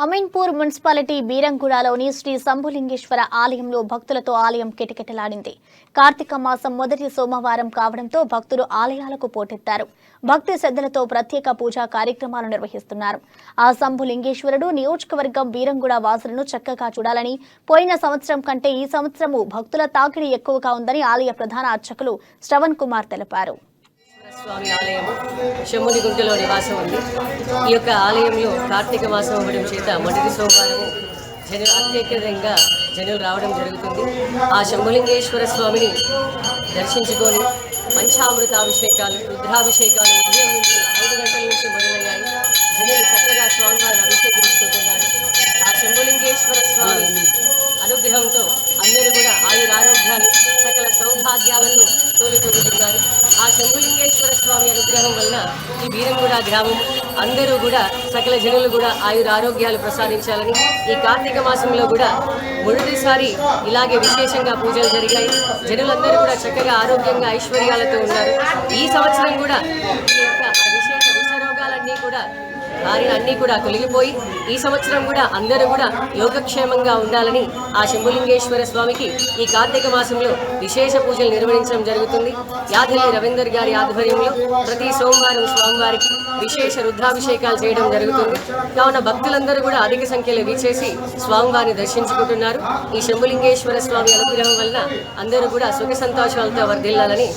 Ameenpur municipality బీరంగూడలోని Shri Shambhulingeshwara ఆలయంలో భక్తులతో ఆలయం కిటకిటలాడింది. కార్తీక మాసం మొదటి సోమవారం కావడంతో భక్తులు ఆలయాలకు పోటెత్తారు. భక్తి శ్రద్ధలతో ప్రత్యేక పూజా కార్యక్రమాలు నిర్వహిస్తున్నారు. ఆ శంభులింగేశ్వరుడు నియోజకవర్గం బీరంగూడ వాసులను చక్కగా చూడాలని, పోయిన సంవత్సరం కంటే ఈ సంవత్సరము భక్తుల తాకిడి ఎక్కువగా ఉందని ఆలయ ప్రధాన అర్చకులు శ్రవణ్ కుమార్ తెలిపారు. స్వామి ఆలయం శంభునిగుంటలో నివాసం ఉంది. ఈ యొక్క ఆలయంలో కార్తీక మాసం అవ్వడం చేత మొదటి సోమవారం అత్యధికంగా జనులు రావడం జరుగుతుంది. ఆ శంభులింగేశ్వర స్వామిని దర్శించుకొని పంచామృతాభిషేకాలు, రుద్రాభిషేకాలు ఉదయం నుంచి 5 గంటల నుంచి మొదలయ్యాయి. జనులు చక్కగా స్వామివారిని అభిషేకించుకుంటున్నారు. ఆ శంభులింగేశ్వర స్వామి అనుగ్రహంతో అందరూ కూడా ఆయురారోగ్యాలు, సకల సౌభాగ్యాలను తోలుతూగుతున్నారు. ఆ శంభులింగేశ్వర స్వామి అనుగ్రహం వలన ఈ బీరంగూడ గ్రామం అందరూ కూడా సకల జనులు కూడా ఆయురారోగ్యాలు ప్రసాదించాలని, ఈ కార్తీక మాసంలో కూడా మొదటిసారి ఇలాగే విశేషంగా పూజలు జరిగాయి. జనులందరూ కూడా చక్కగా ఆరోగ్యంగా ఐశ్వర్యాలతో ఉన్నారు. ఈ సంవత్సరం కూడా ఈ యొక్క విషరోగాలన్నీ కూడా అన్నీ కూడా తొలగిపోయి ఈ సంవత్సరం కూడా అందరూ కూడా యోగక్షేమంగా ఉండాలని ఆ శంభులింగేశ్వర స్వామికి ఈ కార్తీక మాసంలో విశేష పూజలు నిర్వహించడం జరుగుతుంది. యాదగిరి రవీందర్ గారి ఆధ్వర్యంలో ప్రతి సోమవారం స్వామివారికి విశేష రుద్రాభిషేకాలు చేయడం జరుగుతుంది. కావున భక్తులందరూ కూడా అధిక సంఖ్యలో విచ్చేసి స్వామివారిని దర్శించుకుంటున్నారు. ఈ శంభులింగేశ్వర స్వామి అనుగ్రహం వలన అందరూ కూడా సుఖ సంతోషాలతో వర్ధిల్లాలని